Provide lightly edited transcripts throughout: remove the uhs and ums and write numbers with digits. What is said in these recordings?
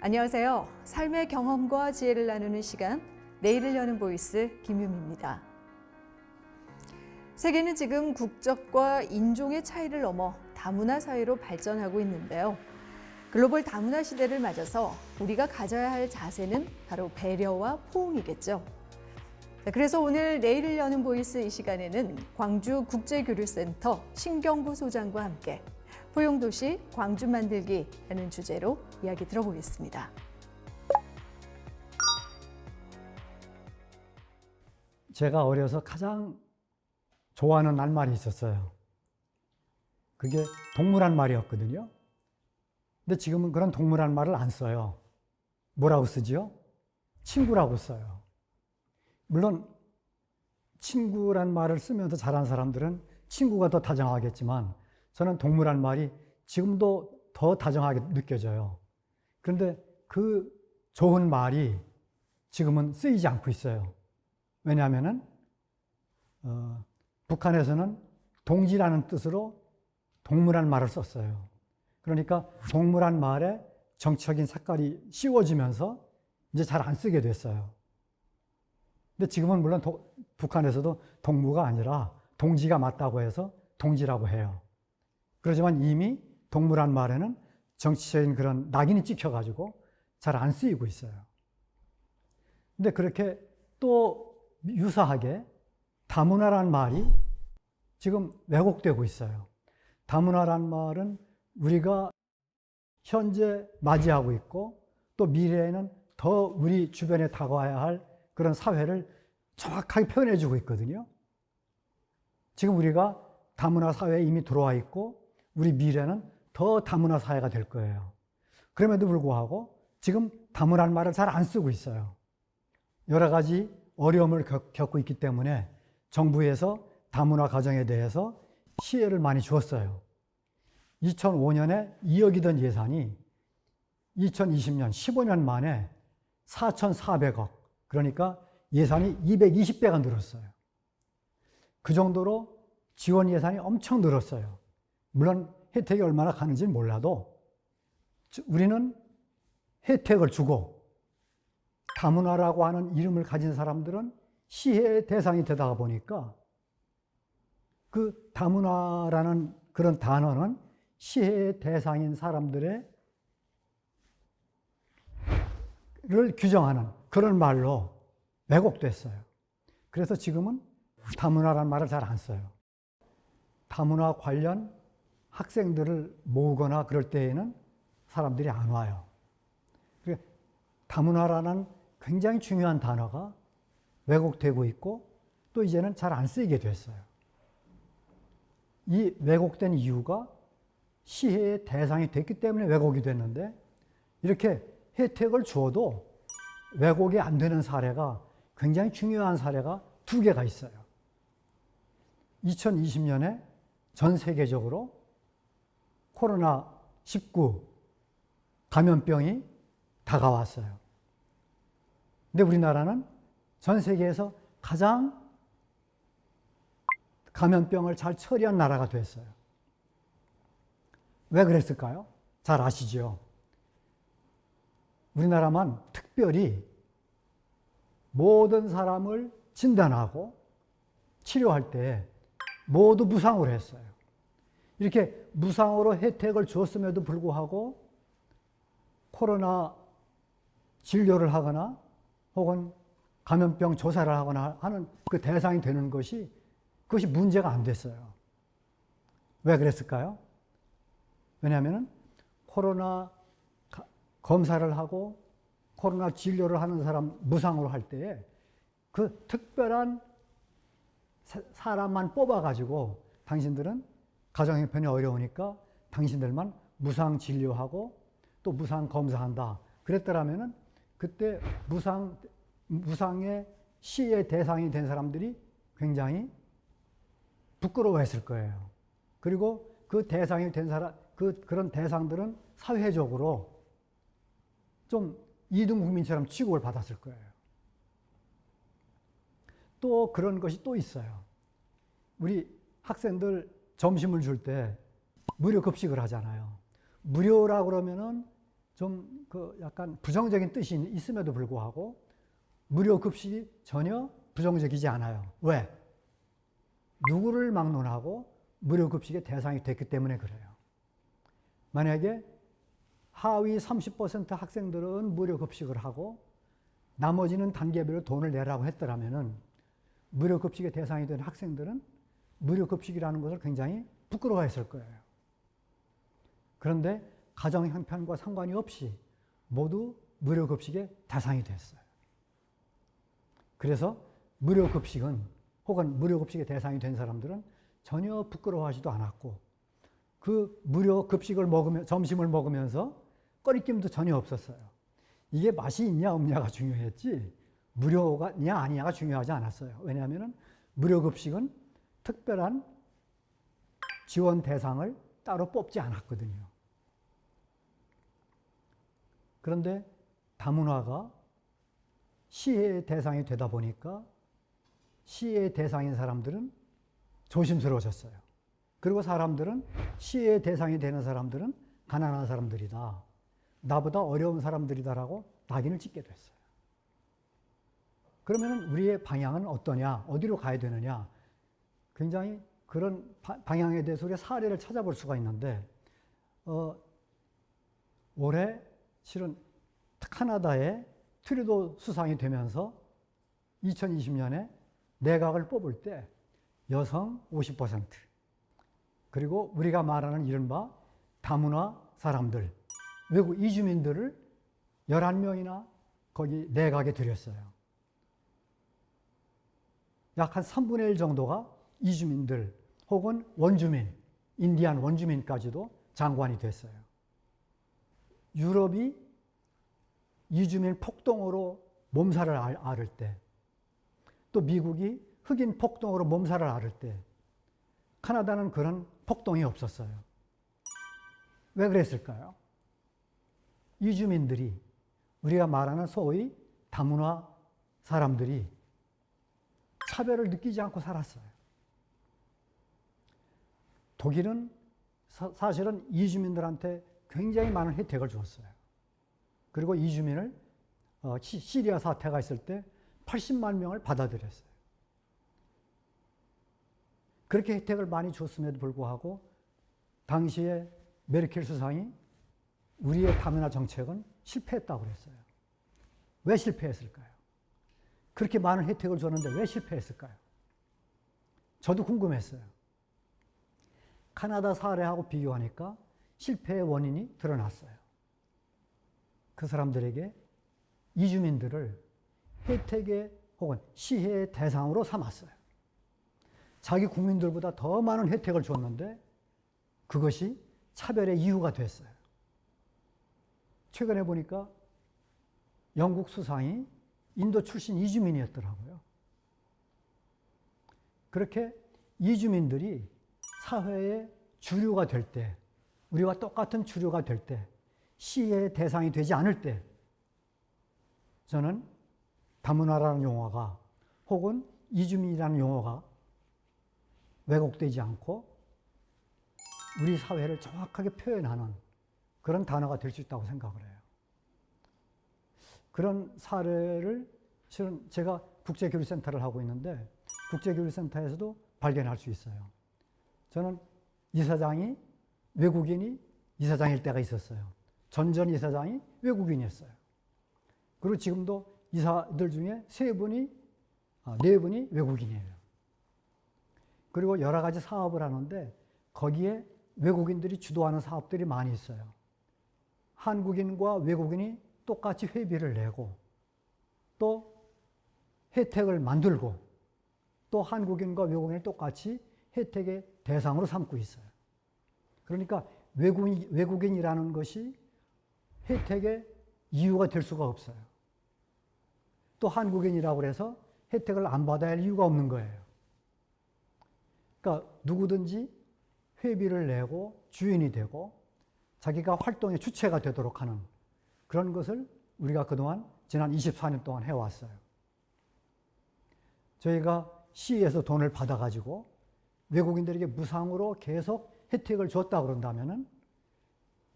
안녕하세요. 삶의 경험과 지혜를 나누는 시간, 내일을 여는 보이스 김유미입니다. 세계는 지금 국적과 인종의 차이를 넘어 다문화 사회로 발전하고 있는데요. 글로벌 다문화 시대를 맞아서 우리가 가져야 할 자세는 바로 배려와 포옹이겠죠. 그래서 오늘 내일을 여는 보이스 이 시간에는 광주 국제교류센터 신경구 소장과 함께 포용도시 광주 만들기라는 주제로 이야기 들어보겠습니다. 제가 어려서 가장 좋아하는 낱말이 있었어요. 그게 동물한 말이었거든요. 근데 지금은 그런 동물한 말을 안 써요. 뭐라고 쓰지요? 친구라고 써요. 물론 친구란 말을 쓰면서 자란 사람들은 친구가 더 다정하겠지만 저는 동물한 말이 지금도 더 다정하게 느껴져요. 그런데 그 좋은 말이 지금은 쓰이지 않고 있어요. 왜냐하면은 북한에서는 동지라는 뜻으로 동물한 말을 썼어요. 그러니까 동물한 말에 정치적인 색깔이 씌워지면서 이제 잘 안 쓰게 됐어요. 근데 지금은 물론 북한에서도 동무가 아니라 동지가 맞다고 해서 동지라고 해요. 그렇지만 이미 동물한 말에는 정치적인 그런 낙인이 찍혀가지고 잘 안 쓰이고 있어요. 근데 그렇게 또 유사하게 다문화란 말이 지금 왜곡되고 있어요. 다문화란 말은 우리가 현재 맞이하고 있고 또 미래에는 더 우리 주변에 다가와야 할 그런 사회를 정확하게 표현해주고 있거든요. 지금 우리가 다문화 사회에 이미 들어와 있고 우리 미래는 더 다문화 사회가 될 거예요. 그럼에도 불구하고 지금 다문화란 말을 잘 안 쓰고 있어요. 여러 가지 어려움을 겪고 있기 때문에 정부에서 다문화 가정에 대해서 시혜를 많이 주었어요. 2005년에 2억이던 예산이 2020년 15년 만에 4,400억, 그러니까 예산이 220배가 늘었어요. 그 정도로 지원 예산이 엄청 늘었어요. 물론 혜택이 얼마나 가는지는 몰라도 우리는 혜택을 주고 다문화라고 하는 이름을 가진 사람들은 시혜의 대상이 되다 보니까 그 다문화라는 그런 단어는 시혜의 대상인 사람들을 규정하는 그런 말로 왜곡됐어요. 그래서 지금은 다문화라는 말을 잘 안 써요. 다문화 관련 학생들을 모으거나 그럴 때에는 사람들이 안 와요. 다문화라는 굉장히 중요한 단어가 왜곡되고 있고 또 이제는 잘 안 쓰이게 됐어요. 이 왜곡된 이유가 시혜의 대상이 됐기 때문에 왜곡이 됐는데 이렇게 혜택을 주어도 왜곡이 안 되는 사례가 굉장히 중요한 사례가 두 개가 있어요. 2020년에 전 세계적으로 코로나19 감염병이 다가왔어요. 근데 우리나라는 전 세계에서 가장 감염병을 잘 처리한 나라가 됐어요. 왜 그랬을까요? 잘 아시죠? 우리나라만 특별히 모든 사람을 진단하고 치료할 때 모두 무상으로 했어요. 이렇게 무상으로 혜택을 주었음에도 불구하고 코로나 진료를 하거나 혹은 감염병 조사를 하거나 하는 그 대상이 되는 것이 그것이 문제가 안 됐어요. 왜 그랬을까요? 왜냐하면 코로나 검사를 하고 코로나 진료를 하는 사람 무상으로 할 때에 그 특별한 사람만 뽑아가지고 당신들은 가정 형편이 어려우니까 당신들만 무상 진료하고 또 무상 검사한다. 그랬더라면은 그때 무상의 시의 대상이 된 사람들이 굉장히 부끄러워했을 거예요. 그리고 그 대상이 된 사람, 그런 대상들은 사회적으로 좀 이등 국민처럼 취급을 받았을 거예요. 또 그런 것이 또 있어요. 우리 학생들 점심을 줄 때 무료 급식을 하잖아요. 무료라고 그러면은 좀 그 약간 부정적인 뜻이 있음에도 불구하고 무료 급식이 전혀 부정적이지 않아요. 왜? 누구를 막론하고 무료 급식의 대상이 됐기 때문에 그래요. 만약에 하위 30% 학생들은 무료 급식을 하고 나머지는 단계별로 돈을 내라고 했더라면은 무료 급식의 대상이 된 학생들은 무료 급식이라는 것을 굉장히 부끄러워했을 거예요. 그런데 가정 형편과 상관이 없이 모두 무료 급식의 대상이 됐어요. 그래서 무료 급식은 혹은 무료 급식의 대상이 된 사람들은 전혀 부끄러워하지도 않았고 그 무료 급식을 점심을 먹으면서 꺼리낌도 전혀 없었어요. 이게 맛이 있냐 없냐가 중요했지 무료가냐 아니냐가 중요하지 않았어요. 왜냐하면 무료 급식은 특별한 지원 대상을 따로 뽑지 않았거든요. 그런데 다문화가 시혜의 대상이 되다 보니까 시혜의 대상인 사람들은 조심스러워졌어요. 그리고 사람들은 시혜의 대상이 되는 사람들은 가난한 사람들이다. 나보다 어려운 사람들이다라고 낙인을 찍게 됐어요. 그러면 우리의 방향은 어떠냐? 어디로 가야 되느냐? 굉장히 그런 방향에 대해서 우리가 사례를 찾아볼 수가 있는데 올해 실은 카나다의 트루도 수상이 되면서 2020년에 내각을 뽑을 때 여성 50% 그리고 우리가 말하는 이른바 다문화 사람들, 외국 이주민들을 11명이나 거기 내각에 들였어요. 약 한 3분의 1 정도가 이주민들 혹은 원주민, 인디안 원주민까지도 장관이 됐어요. 유럽이 이주민 폭동으로 몸살을 앓을 때, 또 미국이 흑인 폭동으로 몸살을 앓을 때, 카나다는 그런 폭동이 없었어요. 왜 그랬을까요? 이주민들이, 우리가 말하는 소위 다문화 사람들이 차별을 느끼지 않고 살았어요. 독일은 사실은 이주민들한테 굉장히 많은 혜택을 주었어요. 그리고 이주민을 시리아 사태가 있을 때 80만 명을 받아들였어요. 그렇게 혜택을 많이 줬음에도 불구하고 당시에 메르켈 수상이 우리의 다문화 정책은 실패했다고 그랬어요. 왜 실패했을까요? 그렇게 많은 혜택을 줬는데 왜 실패했을까요? 저도 궁금했어요. 카나다 사례하고 비교하니까 실패의 원인이 드러났어요. 그 사람들에게 이주민들을 혜택의 혹은 시혜의 대상으로 삼았어요. 자기 국민들보다 더 많은 혜택을 줬는데 그것이 차별의 이유가 됐어요. 최근에 보니까 영국 수상이 인도 출신 이주민이었더라고요. 그렇게 이주민들이 사회의 주류가 될 때, 우리와 똑같은 주류가 될 때, 시혜의 대상이 되지 않을 때, 저는 다문화라는 용어가 혹은 이주민이라는 용어가 왜곡되지 않고 우리 사회를 정확하게 표현하는 그런 단어가 될 수 있다고 생각을 해요. 그런 사례를 실은 제가 국제교류센터를 하고 있는데 국제교류센터에서도 발견할 수 있어요. 저는 이사장이 외국인이 이사장일 때가 있었어요. 전 이사장이 외국인이었어요. 그리고 지금도 이사들 중에 4분이 외국인이에요. 그리고 여러 가지 사업을 하는데 거기에 외국인들이 주도하는 사업들이 많이 있어요. 한국인과 외국인이 똑같이 회비를 내고 또 혜택을 만들고 또 한국인과 외국인을 똑같이 혜택의 대상으로 삼고 있어요. 그러니까 외국인이라는 것이 혜택의 이유가 될 수가 없어요. 또 한국인이라고 해서 혜택을 안 받아야 할 이유가 없는 거예요. 그러니까 누구든지 회비를 내고 주인이 되고 자기가 활동의 주체가 되도록 하는 그런 것을 우리가 그동안 지난 24년 동안 해왔어요. 저희가 시에서 돈을 받아가지고 외국인들에게 무상으로 계속 혜택을 줬다 그런다면은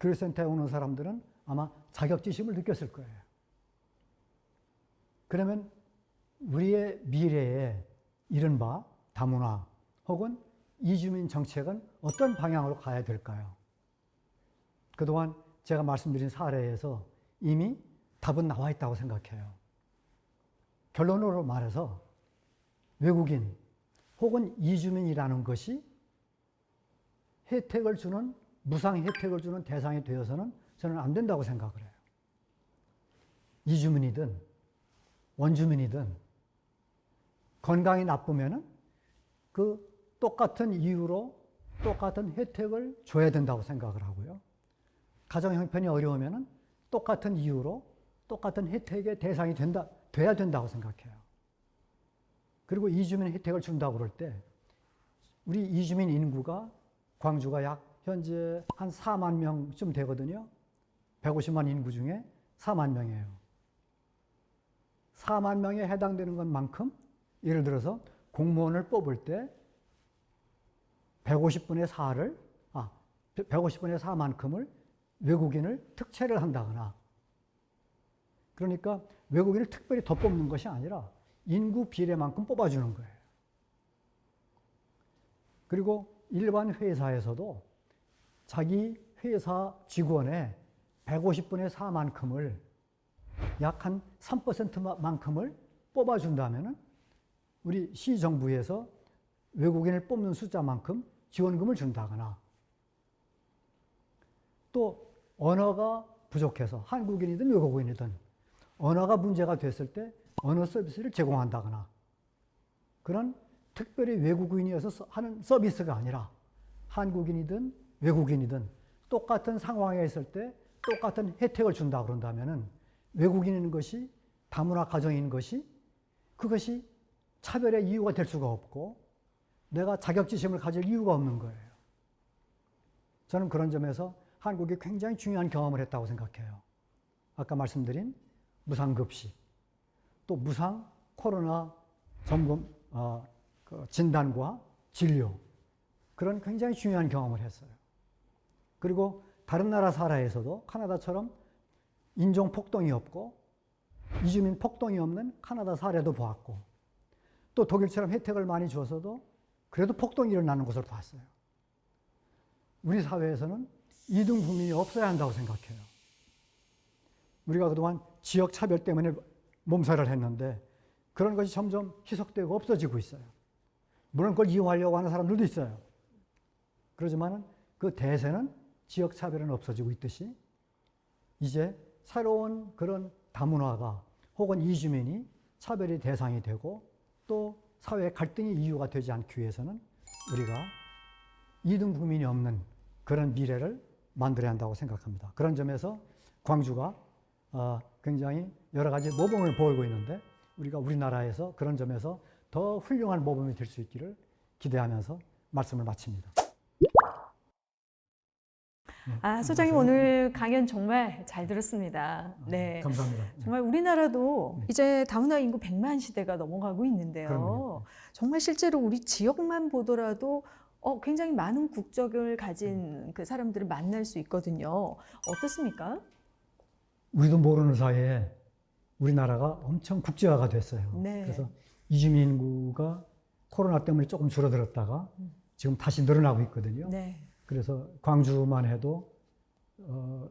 교류센터에 오는 사람들은 아마 자격지심을 느꼈을 거예요. 그러면 우리의 미래에 이른바 다문화 혹은 이주민 정책은 어떤 방향으로 가야 될까요? 그동안 제가 말씀드린 사례에서 이미 답은 나와 있다고 생각해요. 결론으로 말해서 외국인 혹은 이주민이라는 것이 혜택을 주는, 무상 혜택을 주는 대상이 되어서는 저는 안 된다고 생각을 해요. 이주민이든 원주민이든 건강이 나쁘면은 그 똑같은 이유로 똑같은 혜택을 줘야 된다고 생각을 하고요. 가정 형편이 어려우면은 똑같은 이유로 똑같은 혜택의 대상이 돼야 된다고 생각해요. 그리고 이주민 혜택을 준다고 그럴 때 우리 이주민 인구가 광주가 약 현재 한 4만 명쯤 되거든요. 150만 인구 중에 4만 명이에요. 4만 명에 해당되는 것만큼 예를 들어서 공무원을 뽑을 때 150분의 4만큼을 외국인을 특채를 한다거나, 그러니까 외국인을 특별히 더 뽑는 것이 아니라 인구 비례만큼 뽑아주는 거예요. 그리고 일반 회사에서도 자기 회사 직원의 150분의 4만큼을 약 한 3%만큼을 뽑아준다면 우리 시정부에서 외국인을 뽑는 숫자만큼 지원금을 준다거나, 또 언어가 부족해서 한국인이든 외국인이든 언어가 문제가 됐을 때 언어 서비스를 제공한다거나, 그런 특별히 외국인이어서 하는 서비스가 아니라 한국인이든 외국인이든 똑같은 상황에 있을 때 똑같은 혜택을 준다 그런다면은 외국인인 것이 다문화 가정인 것이 그것이 차별의 이유가 될 수가 없고 내가 자격지심을 가질 이유가 없는 거예요. 저는 그런 점에서 한국이 굉장히 중요한 경험을 했다고 생각해요. 아까 말씀드린 무상급식, 또 무상 코로나 점검, 진단과 진료, 그런 굉장히 중요한 경험을 했어요. 그리고 다른 나라 사례에서도 카나다처럼 인종 폭동이 없고 이주민 폭동이 없는 카나다 사례도 보았고, 또 독일처럼 혜택을 많이 줘서도 그래도 폭동이 일어나는 것을 봤어요. 우리 사회에서는 이등 국민이 없어야 한다고 생각해요. 우리가 그동안 지역 차별 때문에 몸살을 했는데 그런 것이 점점 희석되고 없어지고 있어요. 물론 그걸 이용하려고 하는 사람들도 있어요. 그렇지만 그 대세는 지역 차별은 없어지고 있듯이 이제 새로운 그런 다문화가 혹은 이주민이 차별의 대상이 되고 또 사회 갈등의 이유가 되지 않기 위해서는 우리가 이등 국민이 없는 그런 미래를 만들어야 한다고 생각합니다. 그런 점에서 광주가 굉장히 여러 가지 모범을 보이고 있는데 우리가 우리나라에서 그런 점에서 더 훌륭한 모범이 될 수 있기를 기대하면서 말씀을 마칩니다. 소장님 오늘 강연 정말 잘 들었습니다. 네. 감사합니다. 정말 우리나라도 이제 다문화 인구 100만 시대가 넘어가고 있는데요. 그럼요. 정말 실제로 우리 지역만 보더라도 굉장히 많은 국적을 가진 그 사람들을 만날 수 있거든요. 어떻습니까? 우리도 모르는 사이에 우리나라가 엄청 국제화가 됐어요. 네. 그래서 이주민 인구가 코로나 때문에 조금 줄어들었다가 지금 다시 늘어나고 있거든요. 네. 그래서 광주만 해도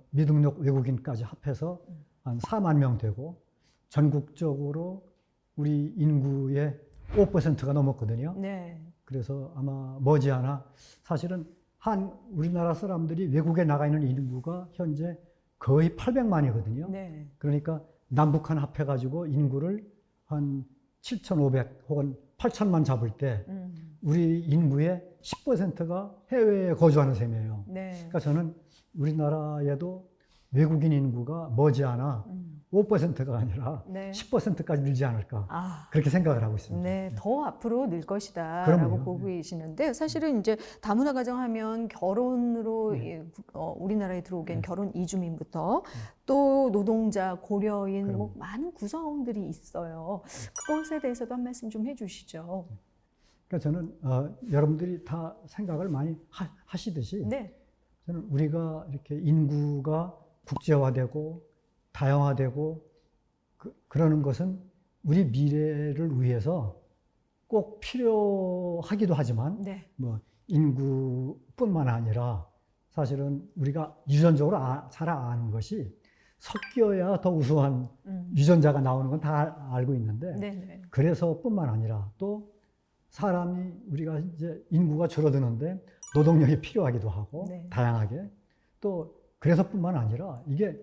미등록 외국인까지 합해서 한 4만 명 되고 전국적으로 우리 인구의 5%가 넘었거든요. 네. 그래서 아마 머지않아 사실은 우리나라 사람들이 외국에 나가 있는 인구가 현재 거의 800만이거든요. 네. 그러니까 남북한 합해가지고 인구를 한 7,500 혹은 8천만 잡을 때 우리 인구의 10%가 해외에 거주하는 셈이에요. 네. 그러니까 저는 우리나라에도 외국인 인구가 머지않아 5%가 아니라 네. 10%까지 늘지 않을까 그렇게 생각을 하고 있습니다. 네, 더 앞으로 늘 것이다라고 그럼요. 보고 계시는데 사실은 이제 다문화 가정하면 결혼으로 우리나라에 들어오기엔 결혼 이주민부터 또 노동자, 고려인 뭐 많은 구성원들이 있어요. 그것에 대해서도 한 말씀 좀 해주시죠. 그러니까 저는 여러분들이 다 생각을 많이 하시듯이 네, 저는 우리가 이렇게 인구가 국제화되고 다양화되고 그러는 것은 우리 미래를 위해서 꼭 필요하기도 하지만 네. 뭐 인구뿐만 아니라 사실은 우리가 유전적으로 잘 아는 것이 섞여야 더 우수한 유전자가 나오는 건 다 알고 있는데 네. 그래서뿐만 아니라 또 사람이 우리가 이제 인구가 줄어드는데 노동력이 필요하기도 하고 네. 다양하게 또 그래서뿐만 아니라 이게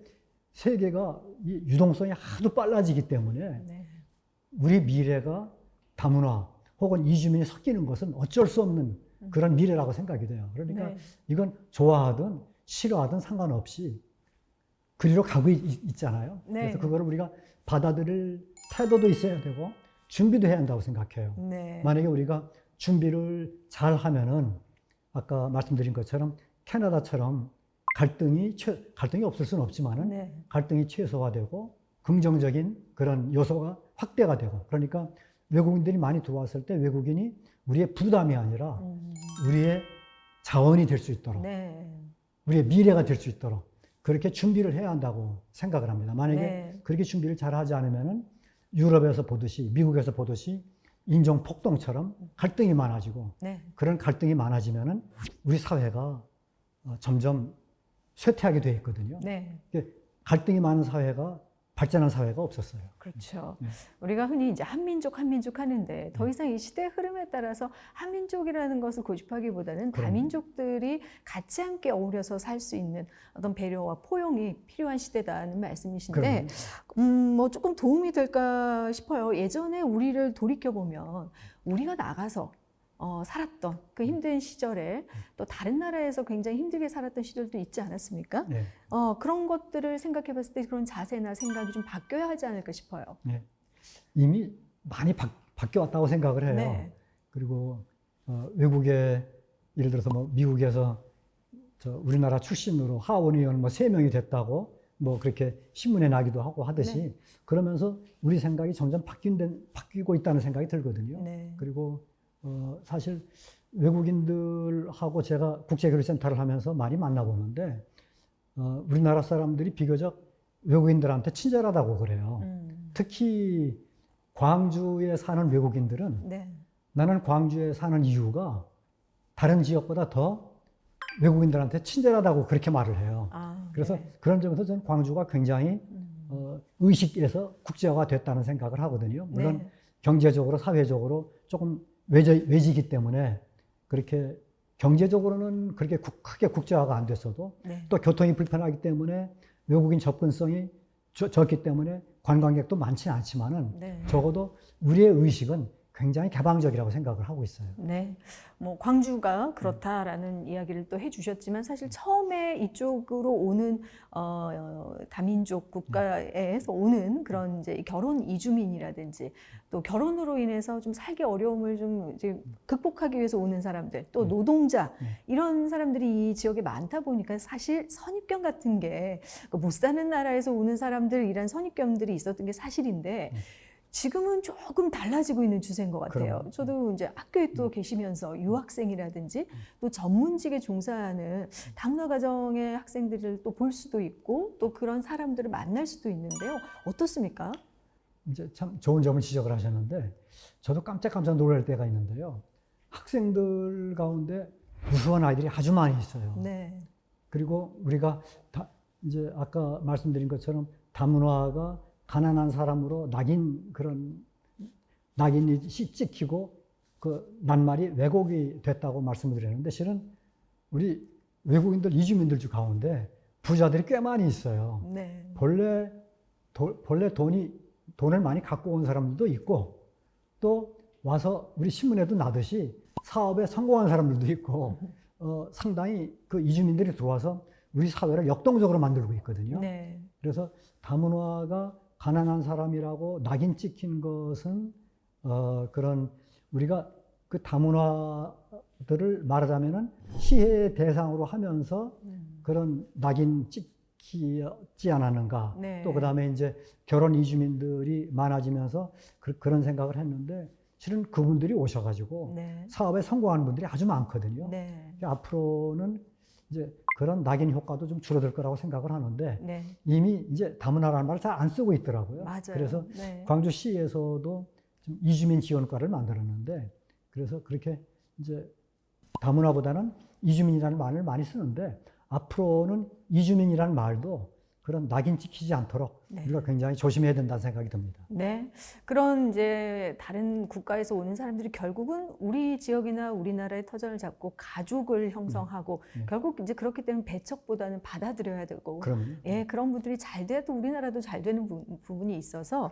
세계가 이 유동성이 하도 빨라지기 때문에 네. 우리 미래가 다문화 혹은 이주민이 섞이는 것은 어쩔 수 없는 그런 미래라고 생각이 돼요. 그러니까 네. 이건 좋아하든 싫어하든 상관없이 그리로 가고 있잖아요. 네. 그래서 그거를 우리가 받아들일 태도도 있어야 되고 준비도 해야 한다고 생각해요. 네. 만약에 우리가 준비를 잘 하면은 아까 말씀드린 것처럼 캐나다처럼 갈등이 없을 수는 없지만은 네. 갈등이 최소화되고 긍정적인 그런 요소가 확대가 되고 그러니까 외국인들이 많이 들어왔을 때 외국인이 우리의 부담이 아니라 우리의 자원이 될 수 있도록 네. 우리의 미래가 될 수 있도록 그렇게 준비를 해야 한다고 생각을 합니다. 만약에 네. 그렇게 준비를 잘 하지 않으면은 유럽에서 보듯이 미국에서 보듯이 인종 폭동처럼 갈등이 많아지고 네. 그런 갈등이 많아지면은 우리 사회가 점점 쇠퇴하게 돼 있거든요. 네. 갈등이 많은 사회가 발전한 사회가 없었어요. 그렇죠. 네. 우리가 흔히 이제 한민족 하는데 더 이상 이 시대의 흐름에 따라서 한민족이라는 것을 고집하기보다는 그럼요. 다민족들이 같이 함께 어우려서 살 수 있는 어떤 배려와 포용이 필요한 시대다는 말씀이신데, 뭐 조금 도움이 될까 싶어요. 예전에 우리를 돌이켜 보면 우리가 나가서 살았던 그 힘든 시절에 또 다른 나라에서 굉장히 힘들게 살았던 시절도 있지 않았습니까? 네. 그런 것들을 생각해 봤을 때 그런 자세나 생각이 좀 바뀌어야 하지 않을까 싶어요. 네. 이미 많이 바뀌어 왔다고 생각을 해요. 네. 그리고 외국에 예를 들어서 뭐 미국에서 우리나라 출신으로 하원 의원 뭐 3명이 됐다고 뭐 그렇게 신문에 나기도 하고 하듯이 네. 그러면서 우리 생각이 점점 바뀌고 있다는 생각이 들거든요. 네. 그리고 사실 외국인들하고 제가 국제교류센터를 하면서 많이 만나보는데 우리나라 사람들이 비교적 외국인들한테 친절하다고 그래요. 특히 광주에 사는 외국인들은 네. 나는 광주에 사는 이유가 다른 지역보다 더 외국인들한테 친절하다고 그렇게 말을 해요. 그래서 네. 그런 점에서 저는 광주가 굉장히 의식에서 국제화가 됐다는 생각을 하거든요. 물론 네. 경제적으로 사회적으로 조금 외지기 때문에 그렇게 경제적으로는 그렇게 크게 국제화가 안 됐어도 네. 또 교통이 불편하기 때문에 외국인 접근성이 적기 때문에 관광객도 많지는 않지만은 네. 적어도 우리의 의식은 굉장히 개방적이라고 생각을 하고 있어요. 네, 뭐 광주가 그렇다라는 이야기를 또 해주셨지만 사실 처음에 이쪽으로 오는 다민족 국가에서 오는 그런 이제 결혼 이주민이라든지 또 결혼으로 인해서 좀 살기 어려움을 좀 이제 극복하기 위해서 오는 사람들 또 노동자 이런 사람들이 이 지역에 많다 보니까 사실 선입견 같은 게 못 사는 나라에서 오는 사람들이란 선입견들이 있었던 게 사실인데. 지금은 조금 달라지고 있는 추세인 것 같아요. 그럼. 저도 이제 학교에 또 계시면서 유학생이라든지 또 전문직에 종사하는 다문화 가정의 학생들을 또 볼 수도 있고 또 그런 사람들을 만날 수도 있는데요. 어떻습니까? 이제 참 좋은 점을 지적을 하셨는데 저도 깜짝깜짝 놀랄 때가 있는데요. 학생들 가운데 우수한 아이들이 아주 많이 있어요. 네. 그리고 우리가 이제 아까 말씀드린 것처럼 다문화가 가난한 사람으로 낙인이 찍히고 그 낱말이 왜곡이 됐다고 말씀을 드렸는데 실은 우리 외국인들 이주민들 중 가운데 부자들이 꽤 많이 있어요. 네. 본래 돈을 많이 갖고 온 사람들도 있고 또 와서 우리 신문에도 나듯이 사업에 성공한 사람들도 있고 상당히 그 이주민들이 들어와서 우리 사회를 역동적으로 만들고 있거든요. 네. 그래서 다문화가 가난한 사람이라고 낙인 찍힌 것은 그런 우리가 그 다문화들을 말하자면은 시혜의 대상으로 하면서 그런 낙인 찍히지 않았는가. 네. 또 그다음에 이제 결혼 이주민들이 많아지면서 그런 생각을 했는데 실은 그분들이 오셔가지고 네. 사업에 성공하는 분들이 아주 많거든요. 네. 앞으로는 이제 그런 낙인 효과도 좀 줄어들 거라고 생각을 하는데 네. 이미 이제 다문화라는 말을 잘 안 쓰고 있더라고요. 맞아요. 그래서 네. 광주시에서도 좀 이주민 지원과를 만들었는데 그래서 그렇게 이제 다문화보다는 이주민이라는 말을 많이 쓰는데 앞으로는 이주민이라는 말도 그런 낙인 찍히지 않도록 네. 우리가 굉장히 조심해야 된다는 생각이 듭니다. 네. 그런 이제 다른 국가에서 오는 사람들이 결국은 우리 지역이나 우리나라의 터전을 잡고 가족을 형성하고 네. 결국 이제 그렇기 때문에 배척보다는 받아들여야 되고 그럼요. 예, 그런 분들이 잘 돼도 우리나라도 잘 되는 부분이 있어서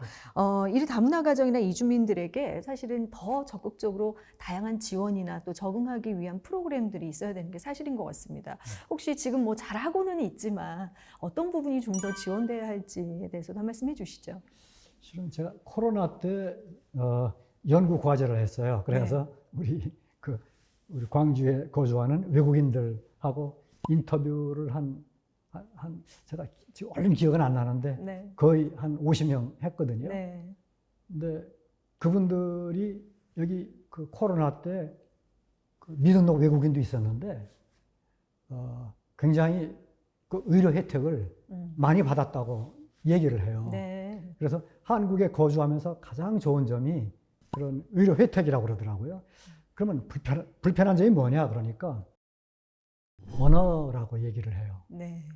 이 다문화 가정이나 이주민들에게 사실은 더 적극적으로 다양한 지원이나 또 적응하기 위한 프로그램들이 있어야 되는 게 사실인 것 같습니다. 혹시 지금 뭐 잘하고는 있지만 어떤 부분이 좀 더 지원돼야 할지에 대해서도 한 말씀 해주시죠. 실은 제가 코로나 때 연구 과제를 했어요. 그래서 우리 광주에 거주하는 외국인들하고 인터뷰를 제가 지금 얼른 기억은 안 나는데 네. 거의 한 50명 했거든요. 네. 근데 그분들이 여기 그 코로나 때 그 미등록 외국인도 있었는데 굉장히 그 의료 혜택을 많이 받았다고 얘기를 해요. 네. 그래서 한국에 거주하면서 가장 좋은 점이 그런 의료 혜택이라고 그러더라고요. 그러면 불편한 점이 뭐냐 그러니까 언어라고 얘기를 해요. 네.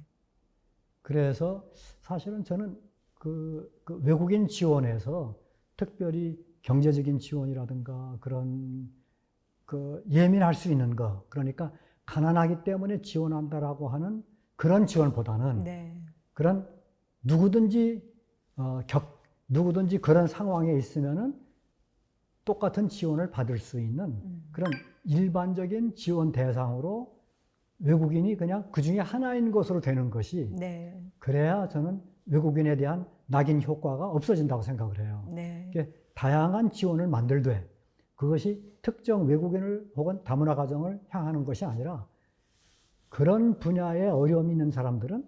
그래서 사실은 저는 그 외국인 지원에서 특별히 경제적인 지원이라든가 그런 그 예민할 수 있는 거, 그러니까 가난하기 때문에 지원한다라고 하는 그런 지원보다는 네. 그런 누구든지 그런 상황에 있으면은 똑같은 지원을 받을 수 있는 그런 일반적인 지원 대상으로 외국인이 그냥 그 중에 하나인 것으로 되는 것이 네. 그래야 저는 외국인에 대한 낙인 효과가 없어진다고 생각을 해요. 네. 다양한 지원을 만들되 그것이 특정 외국인을 혹은 다문화 가정을 향하는 것이 아니라 그런 분야에 어려움이 있는 사람들은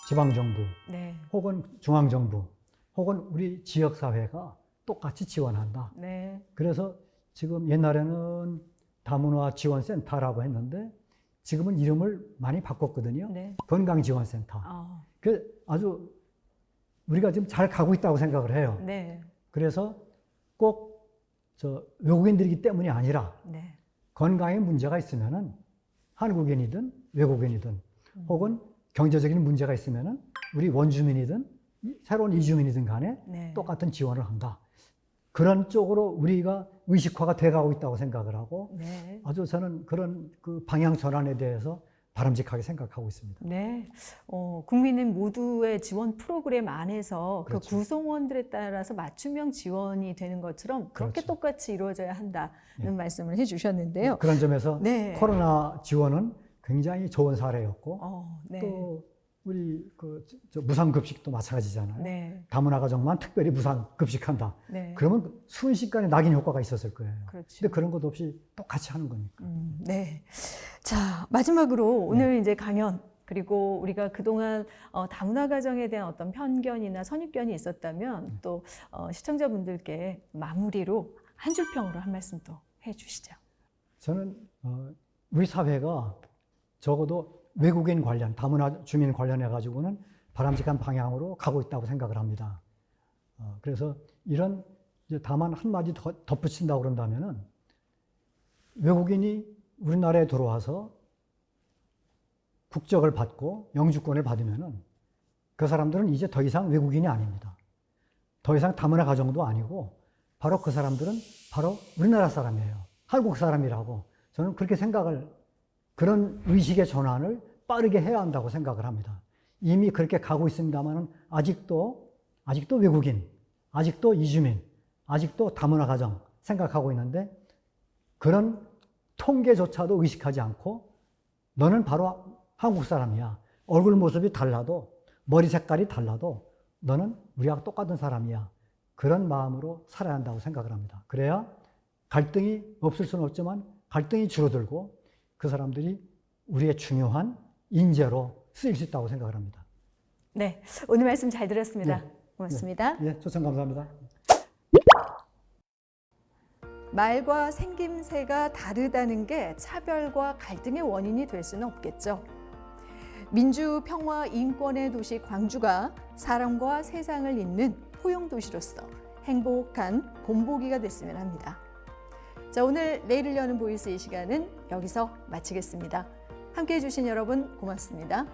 지방정부 네. 혹은 중앙정부 혹은 우리 지역사회가 똑같이 지원한다. 네. 그래서 지금 옛날에는 다문화 지원센터라고 했는데 지금은 이름을 많이 바꿨거든요. 네. 건강지원센터. 그 아주 우리가 지금 잘 가고 있다고 생각을 해요. 네. 그래서 꼭 외국인들이기 때문이 아니라 네. 건강에 문제가 있으면은 한국인이든 외국인이든 혹은 경제적인 문제가 있으면은 우리 원주민이든 새로운 이주민이든 간에 네. 똑같은 지원을 한다. 그런 쪽으로 우리가 의식화가 돼가고 있다고 생각을 하고 네. 아주 저는 그런 그 방향 전환에 대해서 바람직하게 생각하고 있습니다. 네. 국민은 모두의 지원 프로그램 안에서 그렇죠. 그 구성원들에 따라서 맞춤형 지원이 되는 것처럼 그렇게 그렇죠. 똑같이 이루어져야 한다는 네. 말씀을 해주셨는데요. 그런 점에서 네. 코로나 지원은 굉장히 좋은 사례였고 네. 또 우리 무상급식도 마찬가지잖아요. 네. 다문화 가정만 특별히 무상급식한다. 네. 그러면 순식간에 낙인 효과가 있었을 거예요. 그렇죠. 근데 그런 것 없이 똑같이 하는 거니까. 네. 자, 마지막으로 오늘 이제 강연 그리고 우리가 그동안 다문화 가정에 대한 어떤 편견이나 선입견이 있었다면 또 시청자분들께 마무리로 한 줄평으로 한 말씀 또 해주시죠. 저는 우리 사회가 적어도 외국인 관련, 다문화 주민 관련해 가지고는 바람직한 방향으로 가고 있다고 생각을 합니다. 그래서 이런 이제 다만 한마디 덧붙인다고 그런다면은 외국인이 우리나라에 들어와서 국적을 받고 영주권을 받으면은 그 사람들은 이제 더 이상 외국인이 아닙니다. 더 이상 다문화 가정도 아니고 바로 그 사람들은 바로 우리나라 사람이에요. 한국 사람이라고 저는 그렇게 그런 의식의 전환을 빠르게 해야 한다고 생각을 합니다. 이미 그렇게 가고 있습니다만 아직도 외국인, 아직도 이주민, 아직도 다문화 가정 생각하고 있는데 그런 통계조차도 의식하지 않고 너는 바로 한국 사람이야. 얼굴 모습이 달라도 머리 색깔이 달라도 너는 우리와 똑같은 사람이야. 그런 마음으로 살아야 한다고 생각을 합니다. 그래야 갈등이 없을 수는 없지만 갈등이 줄어들고 그 사람들이 우리의 중요한 인재로 쓰일 수 있다고 생각을 합니다. 네, 오늘 말씀 잘 들었습니다. 네. 고맙습니다. 예, 초청 감사합니다. 말과 생김새가 다르다는 게 차별과 갈등의 원인이 될 수는 없겠죠. 민주, 평화, 인권의 도시 광주가 사람과 세상을 잇는 포용 도시로서 행복한 본보기가 됐으면 합니다. 자, 오늘 내일을 여는 보이스 이 시간은 여기서 마치겠습니다. 함께해 주신 여러분 고맙습니다.